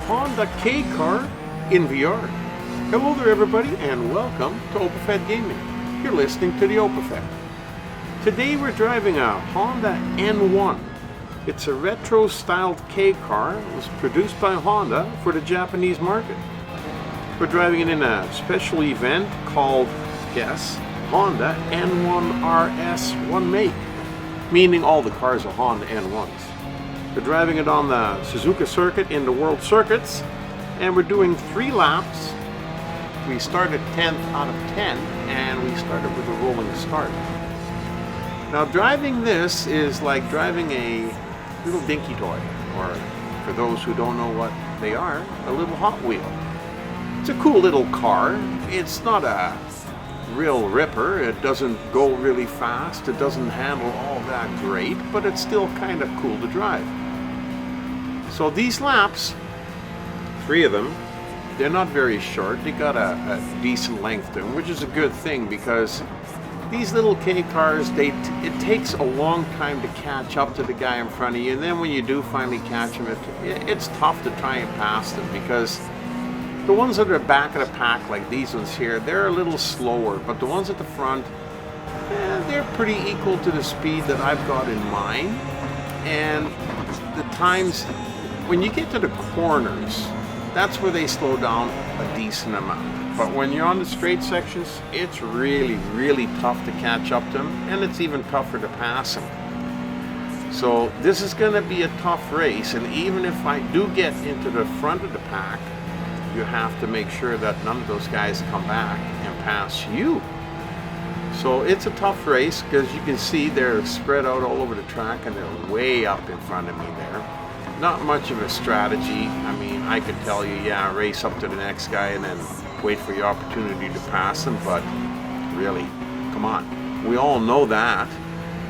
Honda Kei Car in VR. Hello there everybody and welcome to OpenFed Gaming. You're listening to the OpenFed. Today we're driving a Honda N1. It's a retro styled Kei car. It was produced by Honda for the Japanese market. We're driving it in a special event called, yes, Honda N1 RS 1 make, meaning all the cars are Honda N1s. We're driving it on the Suzuka circuit in the World Circuits, and we're doing 3 laps. We started 10th out of 10, and we started with a rolling start. Now driving this is like driving a little dinky toy, or for those who don't know what they are, a little Hot Wheel. It's a cool little car. It's not a real ripper. It doesn't go really fast. It doesn't handle all that great, but it's still kind of cool to drive. So these laps, 3 of them, they're not very short. They got a decent length to them, which is a good thing because these little Kei cars, it takes a long time to catch up to the guy in front of you, and then when you do finally catch him, it's tough to try and pass them because the ones that are back of the pack, like these ones here, they're a little slower, but the ones at the front, they're pretty equal to the speed that I've got in mine. And the times, when you get to the corners, that's where they slow down a decent amount. But when you're on the straight sections, it's really, really tough to catch up to them, and it's even tougher to pass them. So this is going to be a tough race, and even if I do get into the front of the pack, you have to make sure that none of those guys come back and pass you. So it's a tough race because you can see they're spread out all over the track and they're way up in front of me there. Not much of a strategy. I mean, I could tell you, yeah, race up to the next guy and then wait for your opportunity to pass him, but really, come on. We all know that.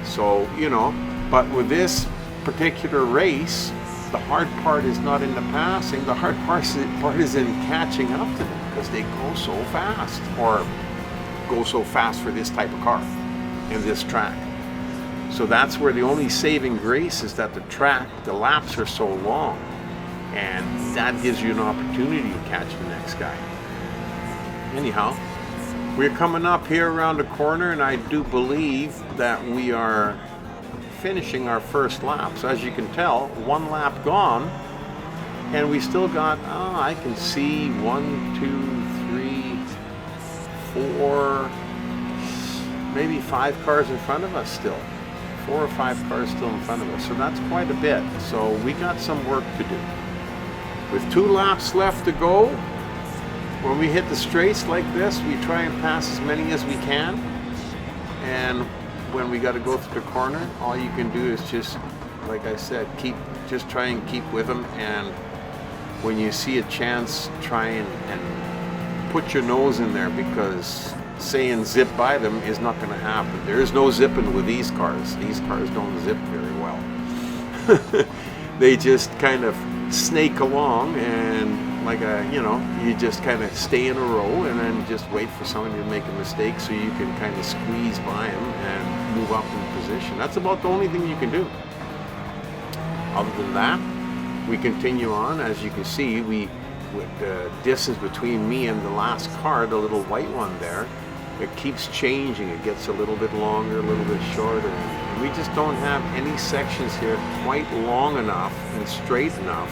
So, you know, but with this particular race, the hard part is not in the passing. The hard part is in catching up to them because they go so fast, or go so fast for this type of car in this track. So that's where the only saving grace is that the laps are so long, and that gives you an opportunity to catch the next guy. Anyhow, we're coming up here around the corner, and I do believe that we are finishing our first lap. So as you can tell, 1 lap gone, and we still got, I can see 1, 2, 3, 4, maybe 5 cars in front of us still. 4 or 5 cars still in front of us. So that's quite a bit. So we got some work to do. With 2 laps left to go, when we hit the straights like this, we try and pass as many as we can. And when we got to go through the corner, all you can do is just, like I said, just try and keep with them. And when you see a chance, try and put your nose in there, because saying zip by them is not going to happen. There is no zipping with these cars. These cars don't zip very well. They just kind of snake along, and like you just kind of stay in a row and then just wait for somebody to make a mistake so you can kind of squeeze by them and move up in position. That's about the only thing you can do. Other than that, we continue on. As you can see, with the distance between me and the last car, the little white one there, it keeps changing. It gets a little bit longer, a little bit shorter. And we just don't have any sections here quite long enough and straight enough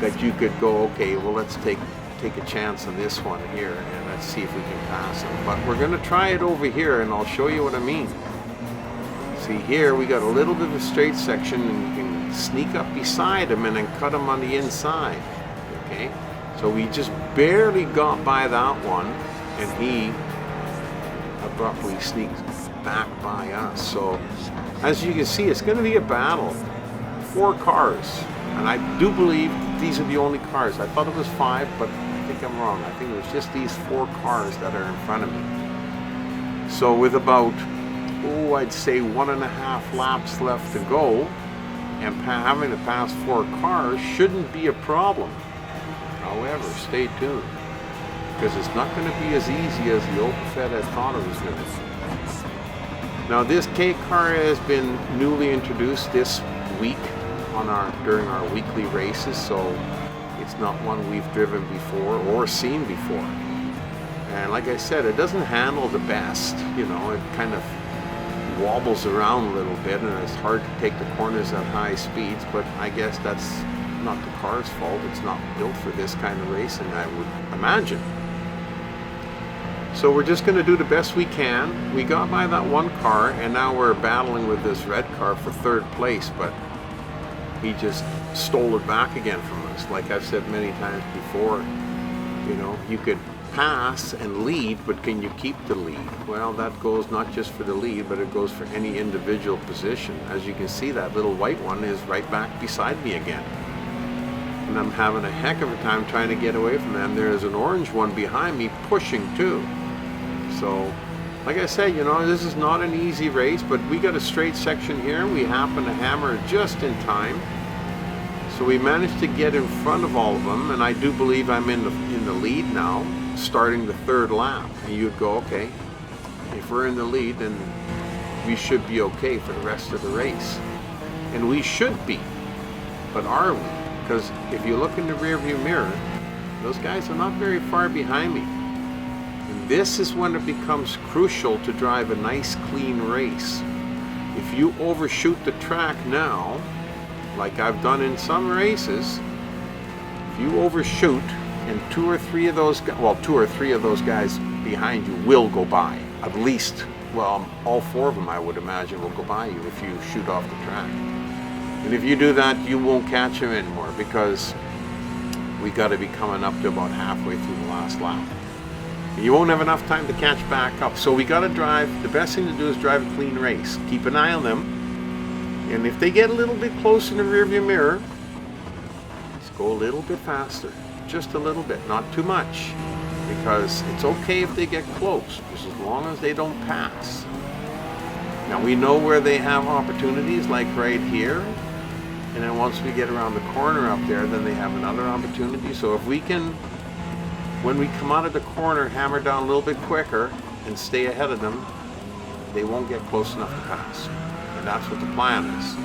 that you could go, okay, well, let's take a chance on this one here and let's see if we can pass it. But we're going to try it over here, and I'll show you what I mean. See, here we got a little bit of a straight section, and you can sneak up beside him and then cut him on the inside. Okay, so we just barely got by that one, and he abruptly sneaks back by us. So as you can see, it's going to be a battle. 4 cars, and I do believe these are the only cars. I thought it was 5, but I think I'm wrong. I think it was just these 4 cars that are in front of me. So with about, I'd say 1.5 laps left to go, and having to pass 4 cars shouldn't be a problem. However, stay tuned, because it's not going to be as easy as the OpenFed had thought it was going to be. Now this Kei car has been newly introduced this week during our weekly races, so It's not one we've driven before or seen before. And like I said, it doesn't handle the best, you know, it kind of wobbles around a little bit and it's hard to take the corners at high speeds, but I guess that's not the car's fault. It's not built for this kind of racing, I would imagine. So we're just going to do the best we can. We got by that one car and now we're battling with this red car for third place, but he just stole it back again from us. Like I've said many times before, you know, you could pass and lead, but can you keep the lead? Well, that goes not just for the lead, but it goes for any individual position. As you can see, that little white one is right back beside me again. And I'm having a heck of a time trying to get away from them. There's an orange one behind me pushing too. So, like I said, you know, this is not an easy race, but we got a straight section here. We happen to hammer it just in time. So we managed to get in front of all of them, and I do believe I'm in the lead now, starting the third lap. And you'd go, okay, if we're in the lead, then we should be okay for the rest of the race. And we should be, but are we? Because if you look in the rearview mirror, those guys are not very far behind me. And this is when it becomes crucial to drive a nice, clean race. If you overshoot the track now, like I've done in some races, if you overshoot and two or three of those guys behind you will go by. At least, well, all four of them I would imagine will go by you if you shoot off the track. And if you do that, you won't catch them anymore because we got to be coming up to about halfway through the last lap. You won't have enough time to catch back up. So we got to drive, the best thing to do is drive a clean race. Keep an eye on them. And if they get a little bit close in the rearview mirror, just go a little bit faster. Just a little bit, not too much. Because it's okay if they get close, just as long as they don't pass. Now we know where they have opportunities, like right here. And then once we get around the corner up there, then they have another opportunity. So if we can, when we come out of the corner, hammer down a little bit quicker and stay ahead of them, they won't get close enough to pass. And that's what the plan is.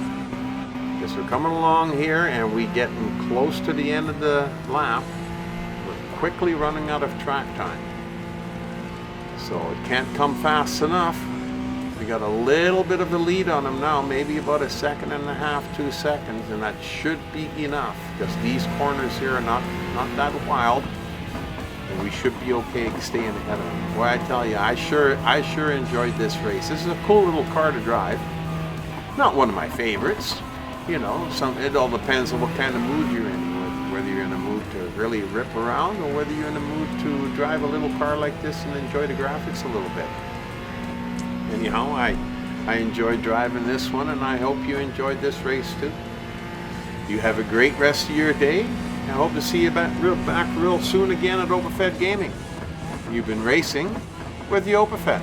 Because we're coming along here and we getting close to the end of the lap, we're quickly running out of track time. So it can't come fast enough. We got a little bit of the lead on them now, maybe about 1.5 seconds, 2 seconds, and that should be enough because these corners here are not that wild, and we should be okay staying ahead of them. Boy, I tell you, I sure enjoyed this race. This is a cool little car to drive. Not one of my favorites, you know. It all depends on what kind of mood you're in, whether you're in a mood to really rip around or whether you're in a mood to drive a little car like this and enjoy the graphics a little bit. Anyhow, I enjoyed driving this one, and I hope you enjoyed this race too. You have a great rest of your day. I hope to see you back real soon again at OpenFed Gaming. You've been racing with the OpenFed.